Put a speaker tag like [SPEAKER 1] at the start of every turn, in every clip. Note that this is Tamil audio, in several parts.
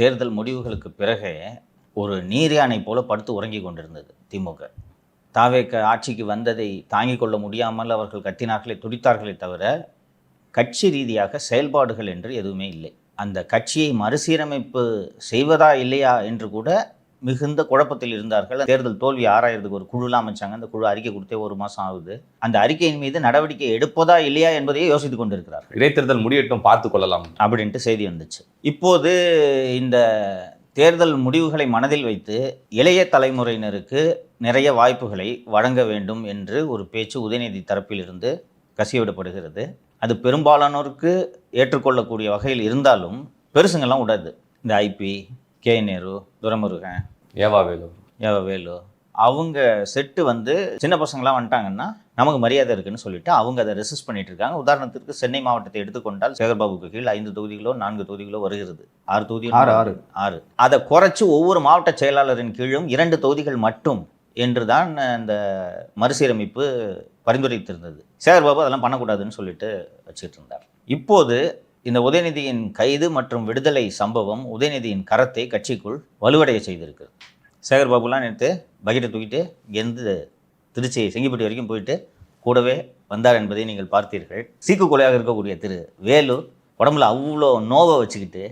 [SPEAKER 1] தேர்தல் முடிவுகளுக்கு பிறகே ஒரு நீர் யானை போல படுத்து உறங்கி கொண்டிருந்தது திமுக. தாவேக ஆட்சிக்கு வந்ததை தாங்கிக் கொள்ள முடியாமல் அவர்கள் கத்தினார்களே, துடித்தார்களே தவிர கட்சி ரீதியாக செயல்பாடுகள் என்று எதுவுமே இல்லை. அந்த கட்சியை மறுசீரமைப்பு செய்வதா இல்லையா என்று கூட மிகுந்த குழப்பத்தில் இருந்தார்கள். தேர்தல் தோல்வி ஆராயறதுக்கு ஒரு குழுலாம் அமைச்சாங்க. அந்த குழு அறிக்கை கொடுத்தே 1 மாதம் ஆகுது. அந்த அறிக்கையின் மீது நடவடிக்கை எடுப்பதா இல்லையா என்பதையே யோசித்துக் கொண்டிருக்கிறார்கள்.
[SPEAKER 2] இடைத்தேர்தல் முடியட்டும், பார்த்து கொள்ளலாம்
[SPEAKER 1] அப்படின்ட்டு செய்தி வந்துச்சு. இப்போது இந்த தேர்தல் முடிவுகளை மனதில் வைத்து இளைய தலைமுறையினருக்கு நிறைய வாய்ப்புகளை வழங்க வேண்டும் என்று ஒரு பேச்சு உதயநிதி தரப்பிலிருந்து கசியவிடப்படுகிறது. அது பெரும்பாலானோருக்கு ஏற்றுக்கொள்ளக்கூடிய வகையில் இருந்தாலும் பெருசுங்கெல்லாம் விடாது. இந்த ஐபி, கே நேரு, துரைமுருகன், ஏவாவேலு அவங்க செட்டு வந்து சின்ன பசங்களாம் வந்துட்டாங்கன்னா நமக்கு மரியாதை இருக்குன்னு சொல்லிட்டு அவங்க அதை ரெசிஸ்ட் பண்ணிட்டு இருக்காங்க. உதாரணத்திற்கு சென்னை மாவட்டத்தை எடுத்துக்கொண்டால் சேகர்பாபுக்கு கீழ் 5 தொகுதிகளோ 4 தொகுதிகளோ வருகிறது. 6 தொகுதிகள் 6. அதை குறைச்சி ஒவ்வொரு மாவட்ட செயலாளரின் கீழும் 2 தொகுதிகள் மட்டும் என்றுதான் அந்த மறுசீரமைப்பு பரிந்துரைத்திருந்தது. சேகர்பாபு அதெல்லாம் பண்ணக்கூடாதுன்னு சொல்லிட்டு வச்சுக்கிட்டு இருந்தார். இப்போது இந்த உதயநிதியின் கைது மற்றும் விடுதலை சம்பவம் உதயநிதியின் கரத்தை கட்சிக்குள் வலுவடைய செய்திருக்கிறது. சேகர்பாபுலாம் நேற்று பக்கெட்டை தூக்கிட்டு இங்கேருந்து திருச்சி செங்கிப்பட்டி வரைக்கும் போயிட்டு கூடவே வந்தார் என்பதை நீங்கள் பார்த்தீர்கள். சீக்கு கொலையாக இருக்கக்கூடிய திரு வேலு உடம்புல அவ்வளோ நோவை வச்சுக்கிட்டு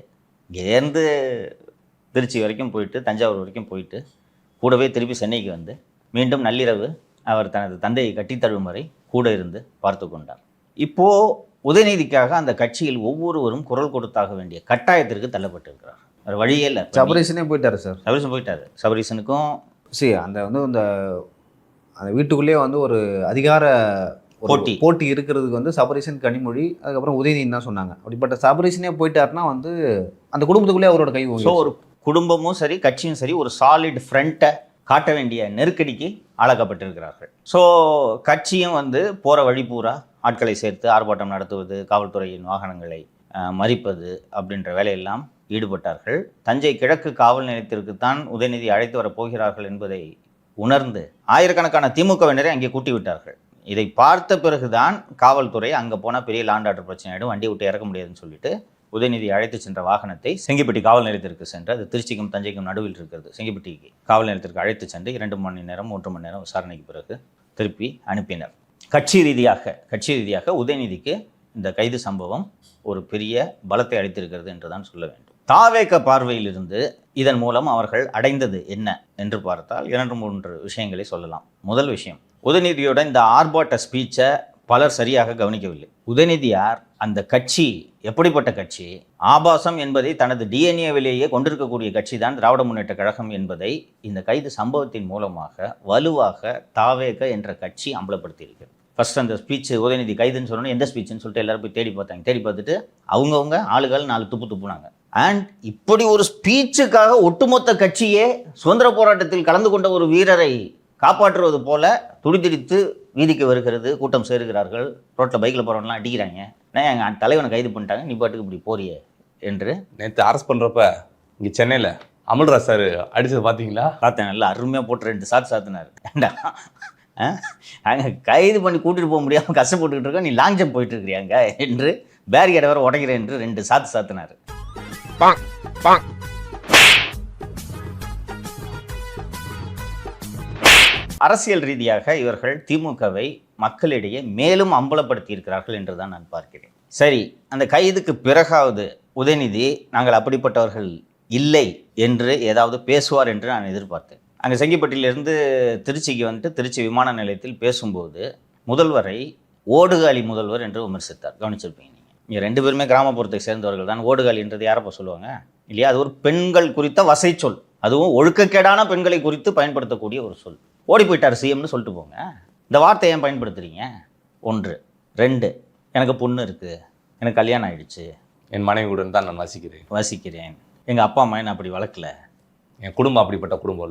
[SPEAKER 1] இங்கேருந்து திருச்சி வரைக்கும் போயிட்டு தஞ்சாவூர் வரைக்கும் போயிட்டு கூடவே திருப்பி சென்னைக்கு வந்து மீண்டும் நள்ளிரவு அவர் தனது தந்தையை கட்டித்தழுவும் வரை கூட இருந்து பார்த்து கொண்டார். இப்போது உதயநிதிக்காக அந்த கட்சியில் ஒவ்வொருவரும் குரல் கொடுத்தாக வேண்டிய கட்டாயத்திற்கு தள்ளப்பட்டிருக்கிறார். வேறு வழியே இல்லை.
[SPEAKER 3] சபரீசனே போயிட்டாரு சார்.
[SPEAKER 1] சபரீசன் போயிட்டாரு. சபரீசனுக்கும்
[SPEAKER 3] அந்த அந்த வீட்டுக்குள்ளேயே வந்து ஒரு அதிகார போட்டி இருக்கிறதுக்கு வந்து சபரீசன், கனிமொழி, அதுக்கப்புறம் உதயநிதி தான் சொன்னாங்க. அப்படிப்பட்ட சபரீசனே போயிட்டாருன்னா வந்து அந்த குடும்பத்துக்குள்ளே அவரோட கை.
[SPEAKER 1] ஸோ ஒரு குடும்பமும் சரி கட்சியும் சரி ஒரு சாலிட் ஃப்ரண்ட்டை காட்ட வேண்டிய நெருக்கடிக்கு ஆளாக்கப்பட்டிருக்கிறார்கள். ஸோ கட்சியும் வந்து போகிற வழி பூரா ஆட்களை சேர்த்து ஆர்ப்பாட்டம் நடத்துவது, காவல்துறையின் வாகனங்களை மறிப்பது அப்படின்ற வேலையெல்லாம் ஈடுபட்டார்கள். தஞ்சை கிழக்கு காவல் நிலையத்திற்குத்தான் உதயநிதி அழைத்து வரப்போகிறார்கள் என்பதை உணர்ந்து ஆயிரக்கணக்கான திமுகவினரை அங்கே கூட்டி விட்டார்கள். இதை பார்த்த பிறகுதான் காவல்துறை அங்கே போனால் பெரிய லாண்ட் ஆர்டர் பிரச்சனை ஆகிடும், வண்டியை விட்டு இறக்க முடியாதுன்னு சொல்லிட்டு உதயநிதி அழைத்து சென்ற வாகனத்தை செங்கிப்பட்டி காவல் நிலையத்திற்கு சென்று, அது திருச்சிக்கும் தஞ்சைக்கும் நடுவில் இருக்கிறது, செங்கிப்பட்டிக்கு காவல் நிலையத்திற்கு அழைத்து சென்று 2 மணி நேரம் 3 மணி நேரம் விசாரணைக்கு பிறகு திருப்பி அனுப்பினர். கட்சி ரீதியாக உதயநிதிக்கு இந்த கைது சம்பவம் ஒரு பெரிய பலத்தை அளித்திருக்கிறது என்றுதான் சொல்ல வேண்டும். தாவேக பார்வையிலிருந்து இதன் மூலம் அவர்கள் அடைந்தது என்ன என்று பார்த்தால் 2-3 விஷயங்களை சொல்லலாம். முதல் விஷயம், உதயநிதியோட இந்த ஆர்ப்பாட்ட ஸ்பீச்சை பலர் சரியாக கவனிக்கவில்லை. உதயநிதியார் அந்த கட்சி எப்படிப்பட்ட கட்சி, ஆபாசம் என்பதை தனது டிஎன்ஏவிலேயே கொண்டிருக்கக்கூடிய கட்சி தான் திராவிட முன்னேற்ற கழகம் என்பதை இந்த கைது சம்பவத்தின் மூலமாக வலுவாக தாவேக என்ற கட்சி அம்பலப்படுத்தியிருக்கிறது. ஃபர்ஸ்ட் அந்த ஸ்பீச் உதயநிதி கைதுன்னு சொன்னோன்னே எந்த ஸ்பீச்சுன்னு சொல்லிட்டு எல்லாரும் போய் தேடி பார்த்தாங்க. தேடி பார்த்துட்டு அவங்கவுங்க ஆளுகள் 4 துப்புனாங்க. அண்ட் இப்படி ஒரு ஸ்பீச்சுக்காக ஒட்டுமொத்த கட்சியே சுதந்திர போராட்டத்தில் கலந்து கொண்ட ஒரு வீரரை காப்பாற்றுவது போல துடிதுடித்து வீதிக்கு வருகிறது, கூட்டம் சேருகிறார்கள், ரோட்டில் பைக்கில் போகிறவங்களாம் அடிக்கிறாங்க. நான் எங்கள் தலைவனை கைது பண்ணிட்டாங்க, நீ பாட்டுக்கு இப்படி போறியே என்று.
[SPEAKER 2] நேற்று அரெஸ்ட் பண்ணுறப்ப இங்கே சென்னையில் அமல்ராஜ் சார் அடித்தது பார்த்தீங்களா?
[SPEAKER 1] பார்த்தேன், நல்லா அருமையாக போட்டு 2 சாத்து சாத்தினார். ஏண்டா அங்கே கைது பண்ணி கூட்டிகிட்டு போக முடியாமல் கஷ்டப்பட்டுக்கிட்டு இருக்கோம், நீ லாங் ஜம்ப் போயிட்டு இருக்கிறியாங்க என்று பேரிகேடை வர உடைக்கிறேன் என்று 2 சாத்து சாத்தினார். அரசியல் ரீதியாக இவர்கள் திமுகவை மக்களிடையே மேலும் அம்பலப்படுத்தி இருக்கிறார்கள் என்றுதான் நான் பார்க்கிறேன். சரி, அந்த கைதுக்கு பிறகாவது உதயநிதி நாங்கள் அப்படிப்பட்டவர்கள் இல்லை என்று ஏதாவது பேசுவார் என்று நான் எதிர்பார்த்தேன். அங்கே செங்கிப்பட்டியிலிருந்து திருச்சிக்கு வந்துட்டு திருச்சி விமான நிலையத்தில் பேசும்போது முதல்வரை ஓடுகாலி முதல்வர் என்று விமர்சித்தார். கவனிச்சிருப்பீங்க நீங்கள். இங்கே 2 பேருமே கிராமப்புறத்தை சேர்ந்தவர்கள் தான். ஓடுகாலின்றது யாரப்போ சொல்லுவாங்க இல்லையா? அது ஒரு பெண்கள் குறித்த வசை சொல், அதுவும் ஒழுக்கக்கேடான பெண்களை குறித்து பயன்படுத்தக்கூடிய ஒரு சொல். ஓடி போயிட்டார் சிஎம்னு சொல்லிட்டு போங்க. இந்த வார்த்தையை ஏன் பயன்படுத்துகிறீங்க? 1. 2, எனக்கு பொண்ணு இருக்குது, எனக்கு கல்யாணம் ஆகிடுச்சு,
[SPEAKER 2] என் மனைவியுடன் தான் நான்
[SPEAKER 1] வசிக்கிறேன், எங்கள் அப்பா அம்மா என்ன அப்படி வளர்க்கல,
[SPEAKER 2] என் குடும்பம் அப்படிப்பட்ட குடும்பம்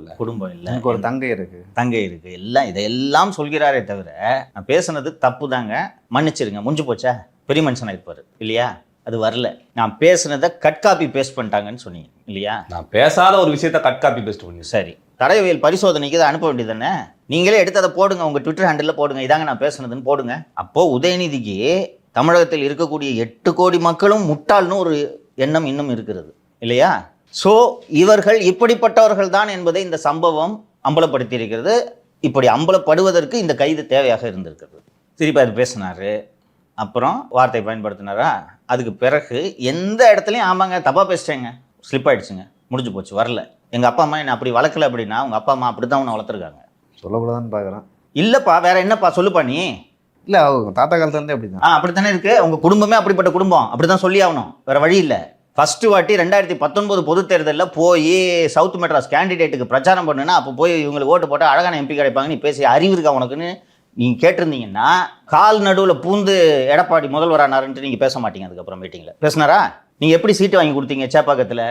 [SPEAKER 2] இல்லை,
[SPEAKER 3] எனக்கு ஒரு தங்கை இருக்குது,
[SPEAKER 1] எல்லாம் இதையெல்லாம் சொல்கிறாரே தவிர நான் பேசுனது தப்பு தாங்க, மன்னிச்சிருங்க, முடிஞ்சு போச்சா, பெரிய மனுஷனாக இருப்பார் இல்லையா? அது வரல. நான் பேசுனதை கட் காப்பி பேஸ்ட் பண்ணிட்டாங்கன்னு சொன்னீங்க இல்லையா?
[SPEAKER 2] நான் பேசாத ஒரு விஷயத்தை கட் காப்பி பேஸ்ட் பண்ணி.
[SPEAKER 1] சரி, தடயவியல் பரிசோதனைக்கு அதை அனுப்ப வேண்டியது தானே? நீங்களே எடுத்து அதை போடுங்க, உங்கள் ட்விட்டர் ஹேண்டில் போடுங்க, இதாங்க நான் பேசுனதுன்னு போடுங்க. அப்போது உதயநிதிக்கு தமிழகத்தில் இருக்கக்கூடிய 8 கோடி மக்களும் முட்டாள்னு ஒரு எண்ணம் இன்னும் இருக்கிறது இல்லையா? ஸோ இவர்கள் இப்படிப்பட்டவர்கள் தான் என்பதை இந்த சம்பவம் அம்பலப்படுத்தி இருக்கிறது. இப்படி அம்பலப்படுவதற்கு இந்த கைது தேவையாக இருந்திருக்கிறது. திருப்பி அது பேசினாரு, அப்புறம் வார்த்தை பயன்படுத்தினாரா, அதுக்கு பிறகு எந்த இடத்துலையும் ஆமாங்க தப்பாக பேசிட்டேங்க, ஸ்லிப் ஆகிடுச்சுங்க, முடிஞ்சு போச்சு, வரல, எங்கள் அப்பா அம்மா என்னை அப்படி வளர்க்கல அப்படின்னா உங்கள் அப்பா அம்மா அப்படி தான் உன்னை வளர்த்துருக்காங்க.
[SPEAKER 3] சொல்லக்கூடாதுன்னு பார்க்குறேன்.
[SPEAKER 1] இல்லைப்பா வேற என்னப்பா சொல்லுப்பா நீ.
[SPEAKER 3] இல்லை அவங்க தாத்தா காலத்துலேருந்தே அப்படி தான்.
[SPEAKER 1] அப்படித்தானே இருக்கு. உங்கள் குடும்பமே அப்படிப்பட்ட குடும்பம், அப்படி தான் சொல்லி ஆகணும், வேற வழி இல்லை. ஃபர்ஸ்ட் வாட்டி 2019 பொதுத் தேர்தலில் போய் சவுத் மெட்ராஸ் கேண்டிடேட்டுக்கு பிரச்சாரம் பண்ணுன்னா அப்போ போய் இவங்களுக்கு ஓட்டு போட்டால் அழகான எம்பி கிடைப்பாங்க, நீ பேசி அறிவு இருக்கா உனக்குன்னு நீங்கள் கேட்டிருந்தீங்கன்னா கால் நடுவில் பூந்து எடப்பாடி முதல்வரானாருன்ட்டு நீங்கள் பேச மாட்டீங்க. அதுக்கப்புறம் மீட்டிங்கில் பேசினாரா? நீங்கள் எப்படி சீட்டு வாங்கி கொடுத்தீங்க சேப்பாக்கத்தில்?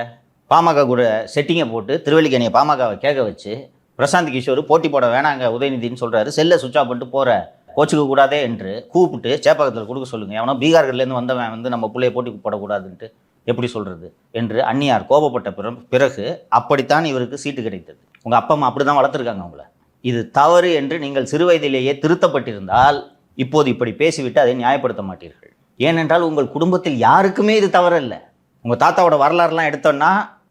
[SPEAKER 1] பாமக கூட செட்டிங்கை போட்டு திருவல்லிக்கேணியை பாமகவை கேட்க வச்சு பிரசாந்த் கிஷோர் போட்டி போட வேணாங்க உதயநிதினு சொல்கிறாரு, செல்லை சுவிட்ச் ஆஃப் பண்ணிட்டு போகிற கோச்சுக்க கூடாதே என்று கூப்பிட்டு சேப்பாக்கத்தில் கொடுக்க சொல்லுங்கள். எவனோ பீகார்கள்லேருந்து வந்தவன் வந்து நம்ம பிள்ளைய போட்டி போடக்கூடாதுன்ட்டு எப்படி சொல்கிறது என்று அந்நியார் கோபப்பட்ட பிறகு அப்படித்தான் இவருக்கு சீட்டு கிடைத்தது. உங்கள் அப்பா அம்மா அப்படி தான் வளர்த்துருக்காங்க அவங்கள. இது தவறு என்று நீங்கள் சிறு வயதிலேயே திருத்தப்பட்டிருந்தால் இப்போது இப்படி பேசிவிட்டு அதை நியாயப்படுத்த மாட்டீர்கள். ஏனென்றால் உங்கள் குடும்பத்தில் யாருக்குமே இது தவறு இல்லை. உங்கள் தாத்தாவோட வரலாறுலாம் எடுத்தோன்னா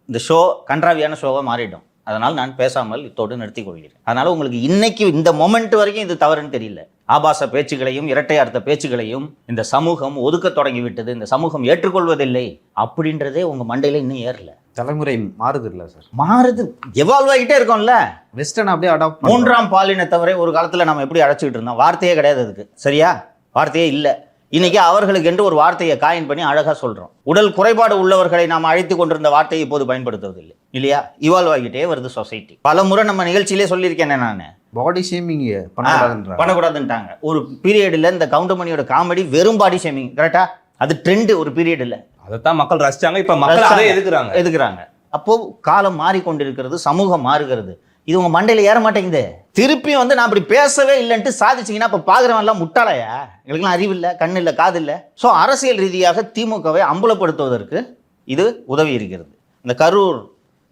[SPEAKER 1] இந்த ஷோ கன்றாவியான ஷோவாக மாறிடும். அதனால் நான் பேசாமல் இத்தோடு நிறுத்திக் கொள்கிறேன். அதனால் உங்களுக்கு இன்னைக்கு இந்த மொமெண்ட் வரைக்கும் இது தவறுன்னு தெரியல. ஆபாச பேச்சுகளையும் இரட்டை அர்த்த பேச்சுகளையும் இந்த சமூகம் ஒதுக்க தொடங்கிவிட்டது, இந்த சமூகம் ஏற்றுக்கொள்வதில்லை அப்படின்றதே உங்கள் மண்டையில் இன்னும் ஏறல.
[SPEAKER 3] தலைமுறை மாறுது இல்லை சார்?
[SPEAKER 1] மாறுது, எவால்வ் ஆகிட்டே இருக்கோம்ல.
[SPEAKER 3] வெஸ்டர்ன் அப்படியே அடாப்ட்.
[SPEAKER 1] மூன்றாம் பாலினத்தவரை ஒரு காலத்தில் நம்ம எப்படி அழைச்சிக்கிட்டு இருந்தோம், வார்த்தையே கிடையாது அதுக்கு, சரியா? வார்த்தையே இல்லை. இன்னைக்கு அவர்களுக்கு என்று ஒரு வார்த்தையை காயின் பண்ணி அழகாக சொல்கிறோம். உடல் குறைபாடு உள்ளவர்களை நாம் அழைத்து கொண்டிருந்த வார்த்தையை இப்போது பயன்படுத்துவதில்லை, இல்லையா? இவால்வ் ஆகிட்டே வருது சொசைட்டி. பல முறை நம்ம நிகழ்ச்சியிலே சொல்லியிருக்கேன் நான்,
[SPEAKER 3] பாடி ஷேமிங் பண்ணக்கூடாதுன்றாங்க.
[SPEAKER 1] ஒரு பீரியடில் இந்த கவுண்டமணியோட காமெடி வெறும் பாடி ஷேமிங், கரெக்டா? அது ட்ரெண்ட் ஒரு பீரியடில்,
[SPEAKER 2] அதைத்தான் மக்கள் ரசிச்சாங்க. இப்போ மக்கள் அதை எதுக்குறாங்க.
[SPEAKER 1] அப்போ காலம் மாறிக்கொண்டிருக்கிறது, சமூகம் மாறுகிறது. இது உங்க மண்டையில் ஏற மாட்டேங்குது. திருப்பி வந்து நான் அப்படி பேசவே இல்லைன்ட்டு சாதிச்சிங்கன்னா அப்போ பார்க்குறவன்லாம் முட்டாளையா? எங்களுக்குலாம் அறிவு இல்லை, கண்ணு இல்லை, காது இல்லை. ஸோ அரசியல் ரீதியாக திமுகவை அம்பலப்படுத்துவதற்கு இது உதவி இருக்கிறது. இந்த கரூர்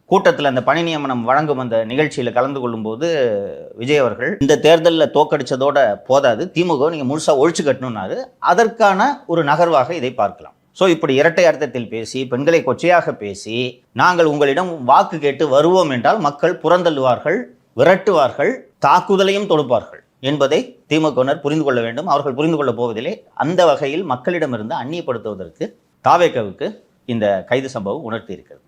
[SPEAKER 1] கூட்டத்தில் அந்த பணி நியமனம் வழங்கும் அந்த நிகழ்ச்சியில் கலந்து கொள்ளும்போது விஜய் அவர்கள் இந்த தேர்தலில் தோக்கடிச்சதோட போதாது, திமுக நீங்கள் முழுசாக ஒழிச்சு கட்டணும்னாரு. அதற்கான ஒரு நகர்வாக இதை பார்க்கலாம். ஸோ இப்படி இரட்டை அர்த்தத்தில் பேசி, பெண்களை கொச்சையாக பேசி, நாங்கள் உங்களிடம் வாக்கு கேட்டு வருவோம் என்றால் மக்கள் புறந்தள்ளுவார்கள், விரட்டுவார்கள், தாக்குதலையும் தொடுப்பார்கள் என்பதை திமுகவினர் புரிந்து கொள்ள வேண்டும். அவர்கள் புரிந்து கொள்ளப் போவதில்லை. அந்த வகையில் மக்களிடமிருந்து அந்நியப்படுத்துவதற்கு தாவேகவுக்கு இந்த கைது சம்பவம் உணர்த்தி இருக்கிறது.